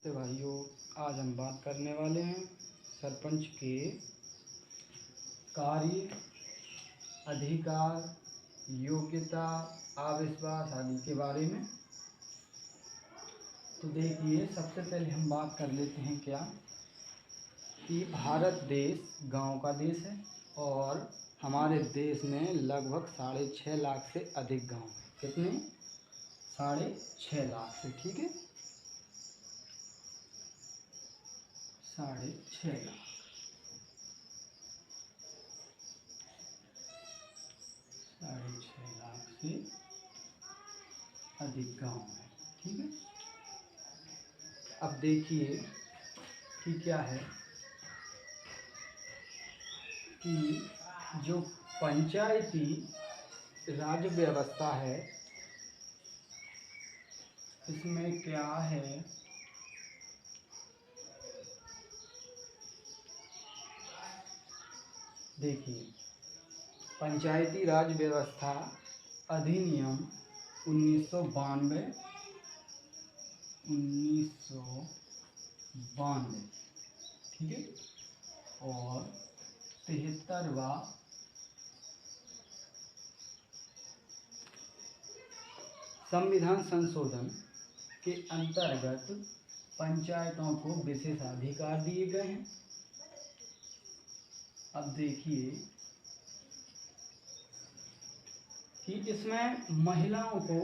तो भाइयों, आज हम बात करने वाले हैं सरपंच के कार्य, अधिकार, योग्यता, अविश्वास आदि के बारे में। तो देखिए, सबसे पहले हम बात कर लेते हैं क्या कि भारत देश गांव का देश है और हमारे देश में लगभग 6.5 लाख से अधिक गांव हैं। कितने? 6.5 लाख से, ठीक है, 6.5 लाख। 6.5 लाख से अधिक गांव है, ठीक है। अब देखिए कि क्या है कि जो पंचायती राज व्यवस्था है, इसमें क्या है देखिए, पंचायती राज व्यवस्था अधिनियम 1992, ठीक है, और 73वां संविधान संशोधन के अंतर्गत पंचायतों को विशेषाधिकार दिए गए हैं। अब देखिए कि इसमें महिलाओं को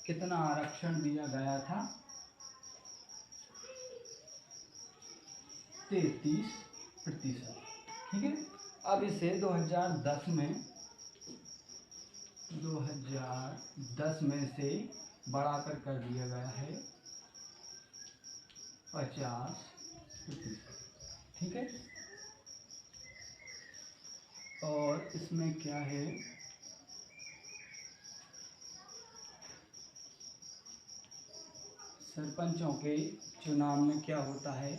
कितना आरक्षण दिया गया था, 33%, ठीक है। अब इसे 2010 में से बढ़ाकर कर दिया गया है 50%, ठीक है। और इसमें क्या है सरपंचों के चुनाव में क्या होता है,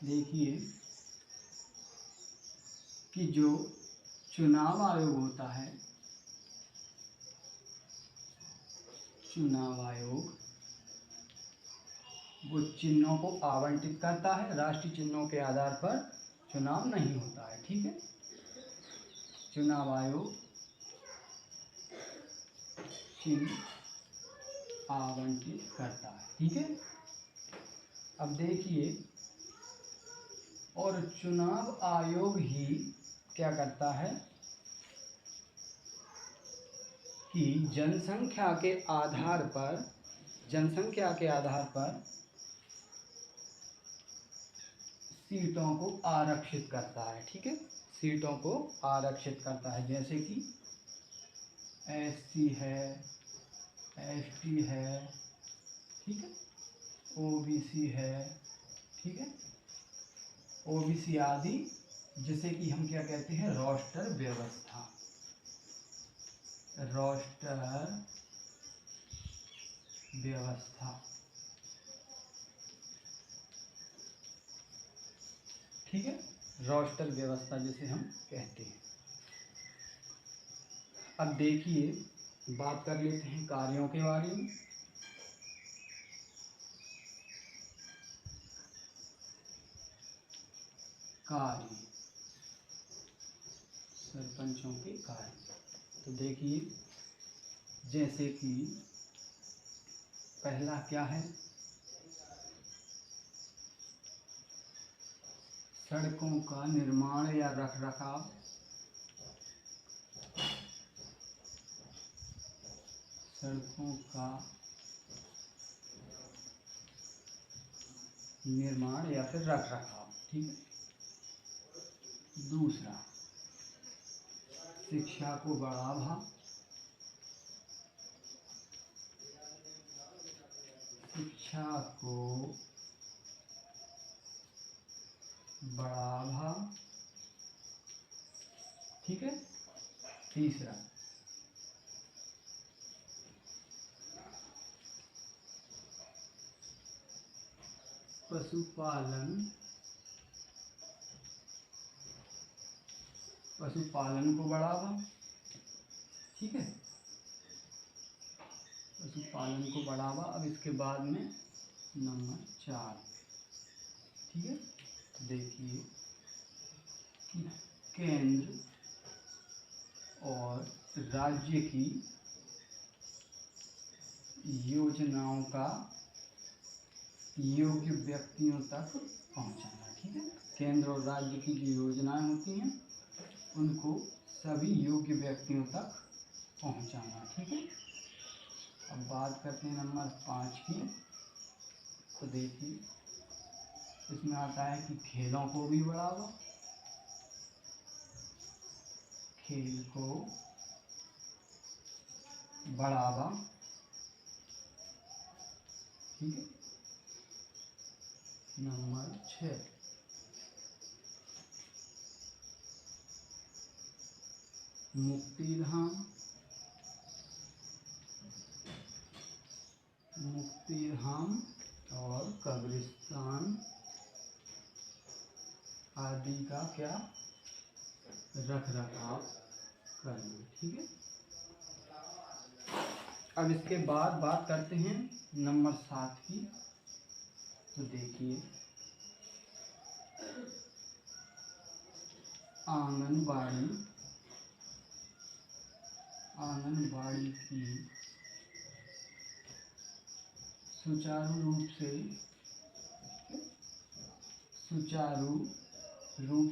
देखिए कि जो चुनाव आयोग होता है, चुनाव आयोग वो चिन्हों को आवंटित करता है। राष्ट्रीय चिन्हों के आधार पर चुनाव नहीं होता है, ठीक है। चुनाव आयोग चिन्ह आवंटित करता है, ठीक है। अब देखिए, और चुनाव आयोग ही क्या करता है कि जनसंख्या के आधार पर सीटों को आरक्षित करता है, ठीक है। सीटों को आरक्षित करता है, जैसे कि SC है, ST है, ठीक है, OBC है, ठीक है, OBC आदि, जिसे कि हम क्या कहते हैं, रोस्टर व्यवस्था, ठीक है, रोस्टर व्यवस्था जिसे हम कहते हैं। अब देखिए, बात कर लेते हैं कार्यों के बारे में। कार्य, सरपंचों के कार्य, तो देखिए जैसे कि पहला क्या है, सड़कों का निर्माण या रखरखाव, सड़कों का निर्माण या फिर रखरखाव, ठीक है। दूसरा, शिक्षा को बढ़ावा, शिक्षा को बढ़ावा, ठीक है। तीसरा, पशुपालन को बढ़ावा, ठीक है, पशुपालन को बढ़ावा। अब इसके बाद में नंबर 4, ठीक है। देखिए कि केंद्र और राज्य की योजनाओं का योग्य व्यक्तियों तक पहुंचाना, ठीक है। केंद्र और राज्य की जो योजनाएं होती हैं उनको सभी योग्य व्यक्तियों तक पहुंचाना, ठीक है। अब बात करते हैं नंबर 5 की। तो देखिए इसमें आता है कि खेलों को भी बढ़ावा, खेल को बढ़ावा, ठीक है। नंबर 6, मुक्तिधाम, मुक्तिधाम और कब्रिस्तान आदि का क्या रख रखाव करना, ठीक है। अब इसके बाद बात करते हैं नंबर 7 की। तो देखिए आंगनबाड़ी, आंगनबाड़ी की सुचारू रूप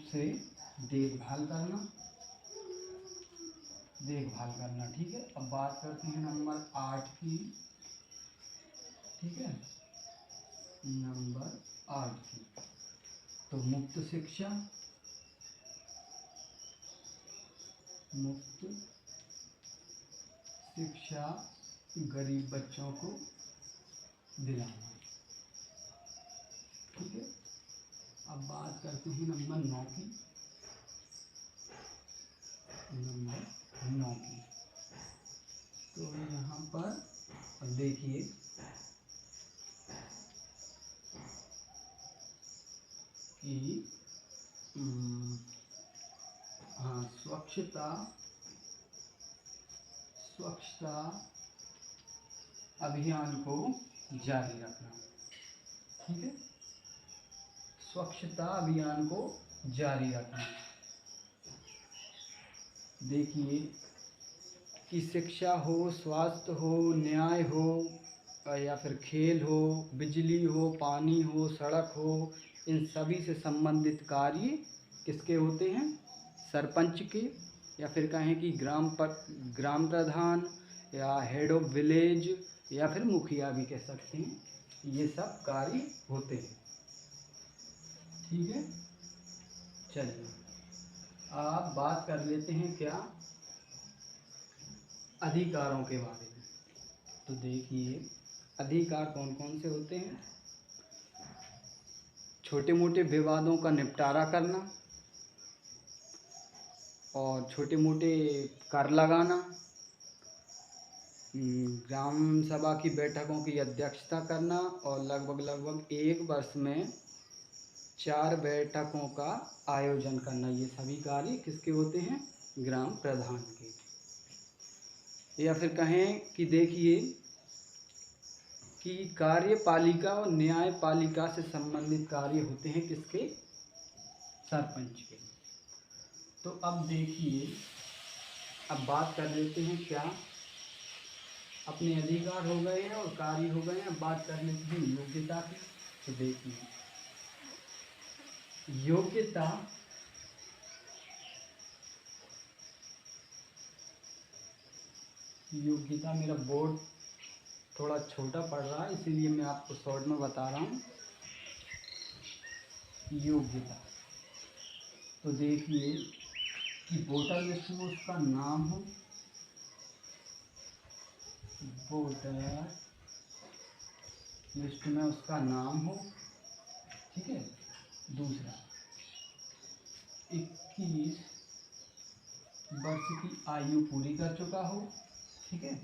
से देखभाल करना, ठीक है। अब बात करते हैं नंबर 8 की, ठीक है। नंबर 8 की, तो मुफ्त शिक्षा, मुफ्त शिक्षा गरीब बच्चों को दिलाना, ठीक है। अब बात करते हैं नंबर 9 की, नंबर 9 की। तो यहाँ पर देखिए कि हाँ, स्वच्छता अभियान को जारी रखना, ठीक है। स्वच्छता अभियान को जारी रखना। देखिए कि शिक्षा हो, स्वास्थ्य हो, न्याय हो, या फिर खेल हो, बिजली हो, पानी हो, सड़क हो, इन सभी से संबंधित कार्य किसके होते हैं? सरपंच के, या फिर कहें कि ग्राम प्रधान या हेड ऑफ विलेज या फिर मुखिया भी कह सकते हैं, ये सब कार्य होते हैं, ठीक है। चलिए आप बात कर लेते हैं क्या, अधिकारों के बारे में। तो देखिए अधिकार कौन कौन से होते हैं? छोटे मोटे विवादों का निपटारा करना, और छोटे मोटे कर लगाना, ग्राम सभा की बैठकों की अध्यक्षता करना, और लगभग 1 वर्ष में 4 बैठकों का आयोजन करना। ये सभी कार्य किसके होते हैं? ग्राम प्रधान के। या फिर कहें कि देखिए कि कार्यपालिका और न्यायपालिका से संबंधित कार्य होते हैं किसके? सरपंच के। तो अब देखिए, अब बात कर लेते हैं क्या, अपने अधिकार हो गए हैं और कार्य हो गए हैं, अब बात कर लेते हैं योग्यता की। तो देखिए योग्यता मेरा बोर्ड थोड़ा छोटा पड़ रहा है, इसीलिए मैं आपको शॉर्ट में बता रहा हूँ। योग्यता, तो देखिए कि वोटर लिस्ट में उसका नाम हो, वोटर लिस्ट में उसका नाम हो, ठीक है। दूसरा 21 वर्ष की आयु पूरी कर चुका हो, ठीक है।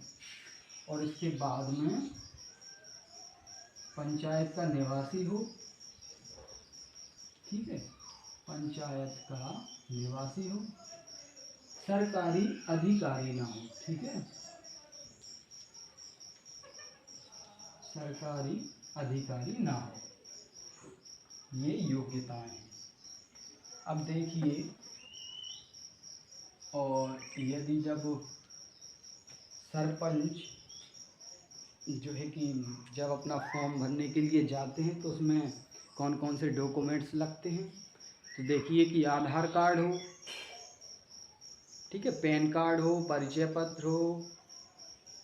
और इसके बाद में पंचायत का निवासी हो, ठीक है, पंचायत का निवासी हो, सरकारी अधिकारी ना हो, ठीक है, सरकारी अधिकारी ना हो। ये योग्यताएं हैं। अब देखिए, और यदि जब सरपंच जो है कि जब अपना फॉर्म भरने के लिए जाते हैं तो उसमें कौन कौन से डॉक्यूमेंट्स लगते हैं, तो देखिए कि आधार कार्ड हो, ठीक है, पैन कार्ड हो, परिचय पत्र हो,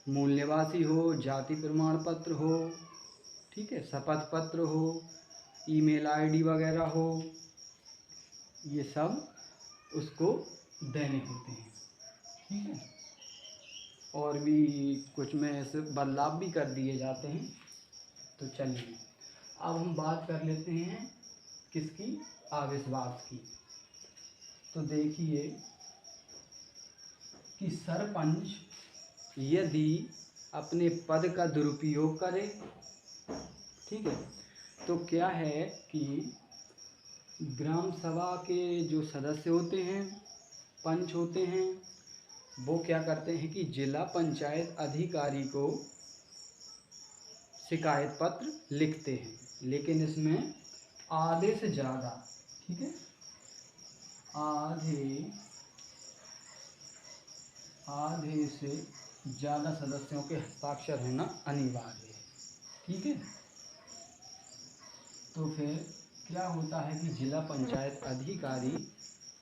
मूल निवासी हो, जाति प्रमाण पत्र हो, ठीक है, शपथ पत्र हो, ईमेल आईडी वगैरह हो, ये सब उसको देने होते हैं, ठीक है। और भी कुछ में ऐसे बदलाव भी कर दिए जाते हैं। तो चलिए अब हम बात कर लेते हैं किसकी, अविश्वास की। तो देखिए कि सरपंच यदि अपने पद का दुरुपयोग करे, ठीक है, तो क्या है कि ग्राम सभा के जो सदस्य होते हैं, पंच होते हैं, वो क्या करते हैं कि जिला पंचायत अधिकारी को शिकायत पत्र लिखते हैं, लेकिन इसमें आधे से ज़्यादा, ठीक है, आधे से ज़्यादा सदस्यों के हस्ताक्षर होना अनिवार्य है, ठीक है। तो फिर क्या होता है कि जिला पंचायत अधिकारी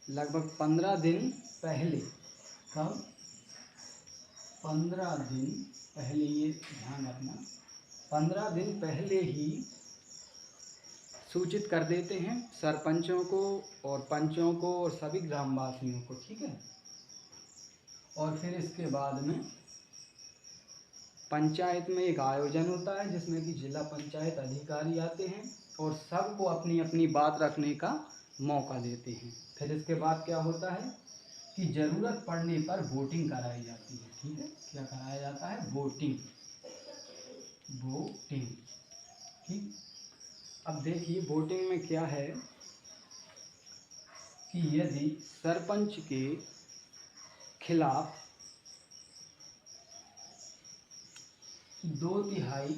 लगभग 15 दिन पहले, कब, 15 दिन पहले, ये ध्यान रखना, 15 दिन पहले ही सूचित कर देते हैं सरपंचों को और पंचों को और सभी ग्रामवासियों को, ठीक है। और फिर इसके बाद में पंचायत में एक आयोजन होता है जिसमें कि जिला पंचायत अधिकारी आते हैं और सबको अपनी अपनी बात रखने का मौका देते हैं। फिर इसके बाद क्या होता है कि ज़रूरत पड़ने पर वोटिंग कराई जाती है, ठीक है। क्या कराया जाता है, वोटिंग, ठीक। अब देखिए वोटिंग में क्या है कि यदि सरपंच के खिलाफ 2/3,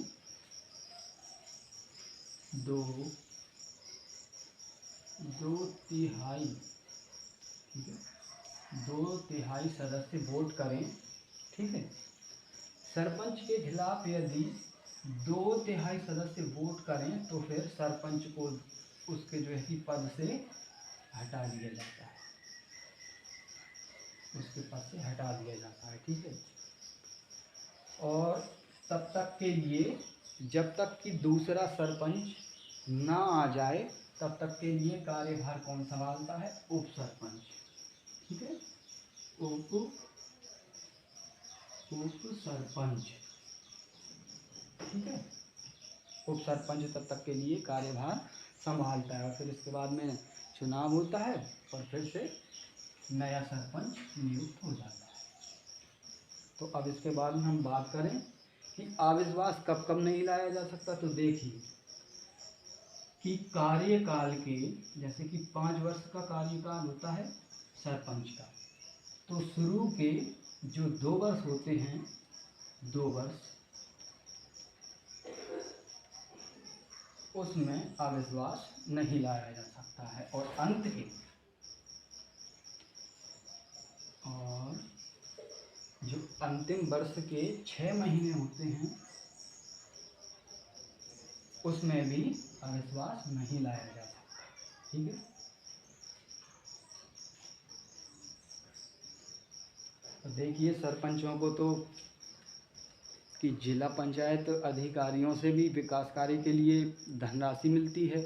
ठीक है, 2/3 सदस्य वोट करें, ठीक है। सरपंच के खिलाफ यदि 2/3 सदस्य वोट करें तो फिर सरपंच को उसके जो है कि पद से हटा दिया जाता है, उसके पद से हटा दिया जाता है, ठीक है। और तब तक के लिए, जब तक कि दूसरा सरपंच ना आ जाए तब तक के लिए कार्यभार कौन संभालता है, उप सरपंच, ठीक है, उप सरपंच, ठीक है। उप सरपंच तब तक के लिए कार्यभार संभालता है और फिर इसके बाद में चुनाव होता है और फिर से नया सरपंच नियुक्त हो जाता है। तो अब इसके बाद में हम बात करें कि अविश्वास कब कब नहीं लाया जा सकता। तो देखिए कि कार्यकाल के, जैसे कि 5 वर्ष का कार्यकाल होता है सरपंच का, तो शुरू के जो 2 वर्ष होते हैं, 2 वर्ष, उसमें अविश्वास नहीं लाया जा सकता है। और अंत के, और जो अंतिम वर्ष के 6 महीने होते हैं उसमें भी अविश्वास नहीं लाया जा सकता, ठीक है। तो देखिए सरपंचों को तो कि जिला पंचायत अधिकारियों से भी विकास कार्य के लिए धनराशि मिलती है,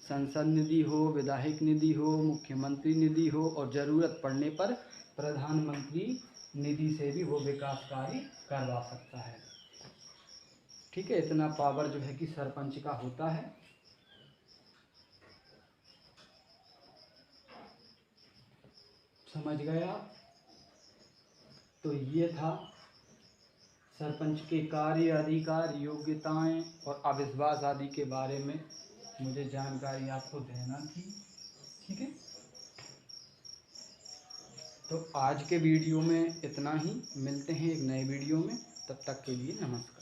संसद निधि हो, विधायक निधि हो, मुख्यमंत्री निधि हो और ज़रूरत पड़ने पर प्रधानमंत्री निधि से भी वो विकास कार्य करवा सकता है, ठीक है। इतना पावर जो है कि सरपंच का होता है। समझ गए आप। तो ये था सरपंच के कार्य, अधिकार, योग्यताएं और अविश्वास आदि के बारे में मुझे जानकारी आपको देना थी, ठीक है। तो आज के वीडियो में इतना ही, मिलते हैं एक नए वीडियो में, तब तक के लिए नमस्कार।